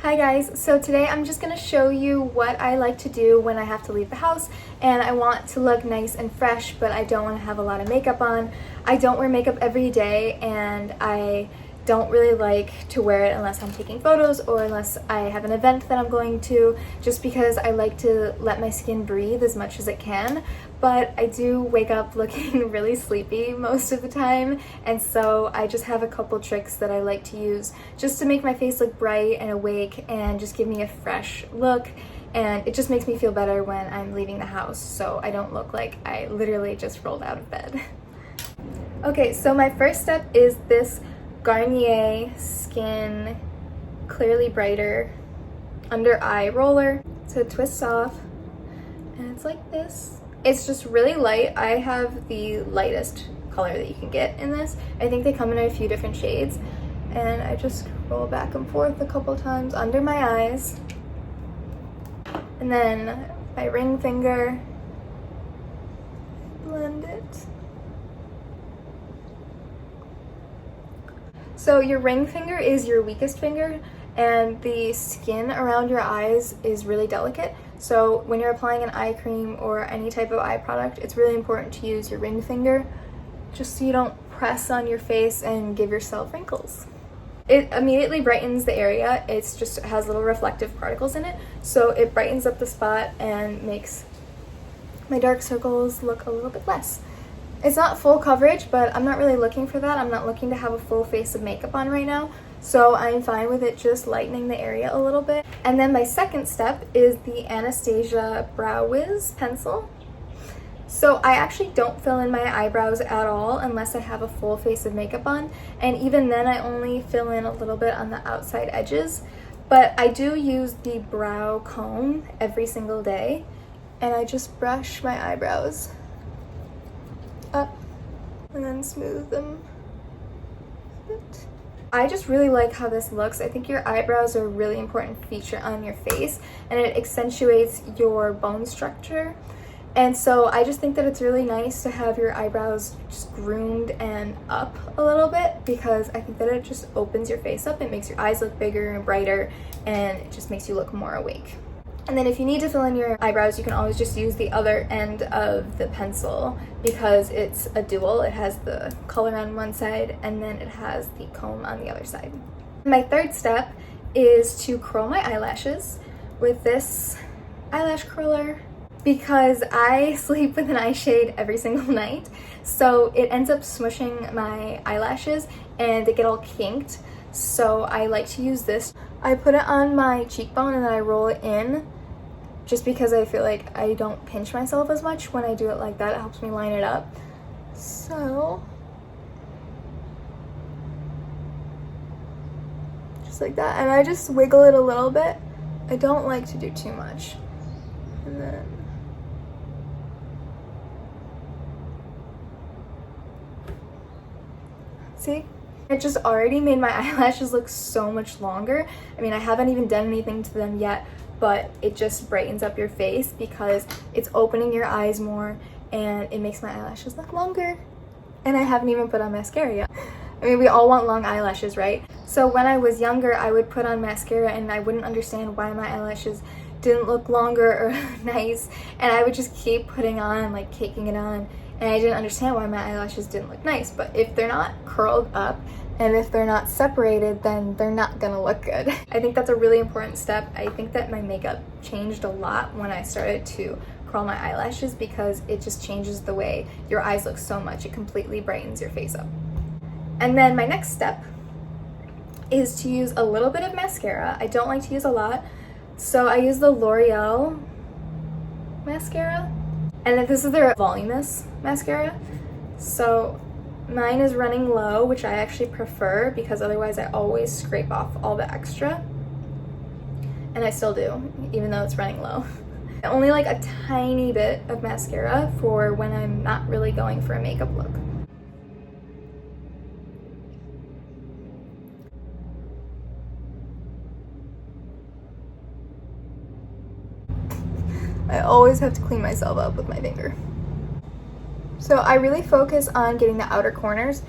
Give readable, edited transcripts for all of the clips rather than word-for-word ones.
Hi guys, so today I'm just going to show you what I like to do when I have to leave the house and I want to look nice and fresh, but I don't want to have a lot of makeup on. I don't wear makeup every day and I don't really like to wear it unless I'm taking photos or unless I have an event that I'm going to, just because I like to let my skin breathe as much as it can. But I do wake up looking really sleepy most of the time, and so I just have a couple tricks that I like to use just to make my face look bright and awake and just give me a fresh look, and it just makes me feel better when I'm leaving the house so I don't look like I literally just rolled out of bed. Okay, so my first step is this Garnier Skin Clearly Brighter Under Eye Roller. So it twists off and it's like this. It's just really light. I have the lightest color that you can get in this. I think they come in a few different shades, and I just roll back and forth a couple times under my eyes, and then my ring finger, blend it. So your ring finger is your weakest finger, and the skin around your eyes is really delicate. So when you're applying an eye cream or any type of eye product, it's really important to use your ring finger just so you don't press on your face and give yourself wrinkles. It immediately brightens the area. It just has little reflective particles in it, so it brightens up the spot and makes my dark circles look a little bit less. It's not full coverage, but I'm not really looking for that. I'm not looking to have a full face of makeup on right now, so I'm fine with it just lightening the area a little bit. And then my second step is the Anastasia BrowWiz pencil. So I actually don't fill in my eyebrows at all unless I have a full face of makeup on, and even then I only fill in a little bit on the outside edges. But I do use the brow comb every single day, and I just brush my eyebrows up and then smooth them a bit. I just really like how this looks. I think your eyebrows are a really important feature on your face, and it accentuates your bone structure. And so I just think that it's really nice to have your eyebrows just groomed and up a little bit, because I think that it just opens your face up. It makes your eyes look bigger and brighter, and it just makes you look more awake. And then if you need to fill in your eyebrows, you can always just use the other end of the pencil, because it's a dual. It has the color on one side and then it has the comb on the other side. My third step is to curl my eyelashes with this eyelash curler, because I sleep with an eye shade every single night. So it ends up smushing my eyelashes and they get all kinked. So I like to use this. I put it on my cheekbone and then I roll it in, just because I feel like I don't pinch myself as much when I do it like that. It helps me line it up. So just like that, and I just wiggle it a little bit. I don't like to do too much. And then see? It just already made my eyelashes look so much longer. I mean, I haven't even done anything to them yet, but it just brightens up your face because it's opening your eyes more, and it makes my eyelashes look longer. And I haven't even put on mascara yet. I mean, we all want long eyelashes, right? So when I was younger, I would put on mascara and I wouldn't understand why my eyelashes didn't look longer or nice, and I would just keep putting on, like caking it on, and I didn't understand why my eyelashes didn't look nice. But if they're not curled up and if they're not separated, then they're not gonna look good. I think that's a really important step. I think that my makeup changed a lot when I started to curl my eyelashes, because it just changes the way your eyes look so much. It completely brightens your face up. And then my next step is to use a little bit of mascara. I don't like to use a lot, so I use the L'Oreal mascara, and then this is their Voluminous mascara. So mine is running low, which I actually prefer, because otherwise I always scrape off all the extra, and I still do, even though it's running low. Only like a tiny bit of mascara for when I'm not really going for a makeup look. I always have to clean myself up with my finger. So I really focus on getting the outer corners,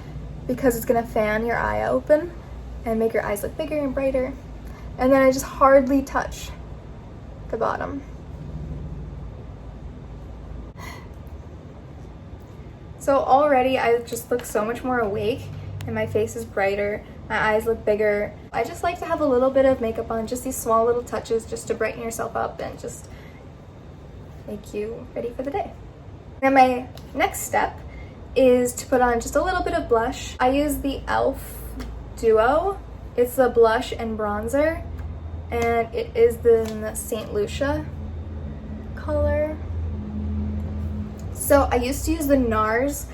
because it's gonna fan your eye open and make your eyes look bigger and brighter. and then I just hardly touch the bottom. So already I just look so much more awake and my face is brighter, my eyes look bigger. I just like to have a little bit of makeup on, just these small little touches just to brighten yourself up and just make you ready for the day. And my next step is to put on just a little bit of blush. I use the e.l.f. Duo. It's the blush and bronzer, and it is the St. Lucia color. So I used to use the NARS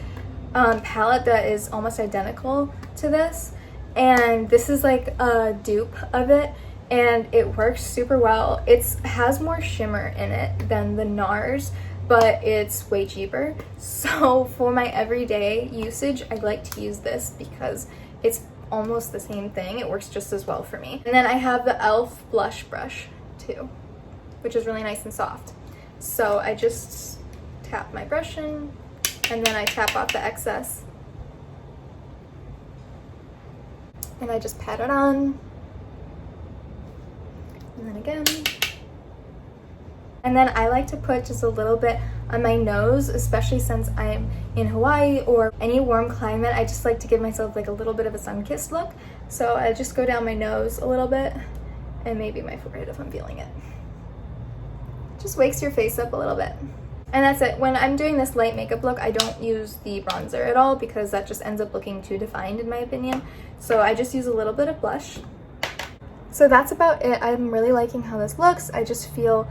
palette that is almost identical to this, and this is like a dupe of it, and it works super well. It has more shimmer in it than the NARS, but it's way cheaper. So for my everyday usage, I like to use this because it's almost the same thing. It works just as well for me. And then I have the e.l.f. blush brush too, which is really nice and soft. So I just tap my brush in, and then I tap off the excess, and I just pat it on, and then again. And then I like to put just a little bit on my nose, especially since I'm in Hawaii or any warm climate. I just like to give myself like a little bit of a sun-kissed look. So I just go down my nose a little bit, and maybe my forehead if I'm feeling it. Just wakes your face up a little bit. And that's it. When I'm doing this light makeup look, I don't use the bronzer at all because that just ends up looking too defined in my opinion. So I just use a little bit of blush. So that's about it. I'm really liking how this looks. I just feel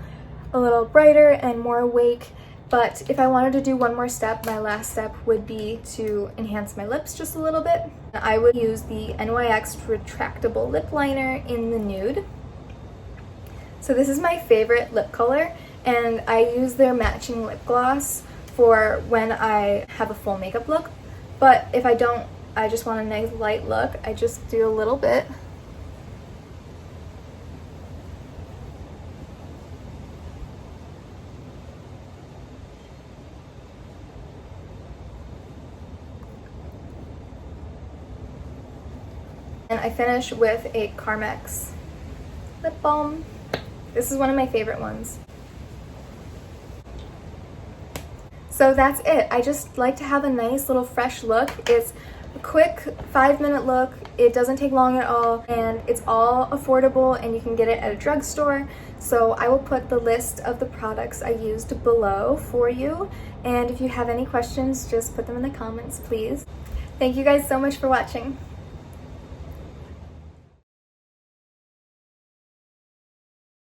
a little brighter and more awake. But if I wanted to do one more step, my last step would be to enhance my lips just a little bit. I would use the NYX Retractable Lip Liner in the Nude. So this is my favorite lip color, and I use their matching lip gloss for when I have a full makeup look. But if I don't, I just want a nice light look, I just do a little bit. And I finish with a Carmex lip balm. This is one of my favorite ones. So that's it. I just like to have a nice little fresh look. It's a quick 5-minute look. It doesn't take long at all, and it's all affordable, and you can get it at a drugstore. So I will put the list of the products I used below for you. And if you have any questions, just put them in the comments, please. Thank you guys so much for watching.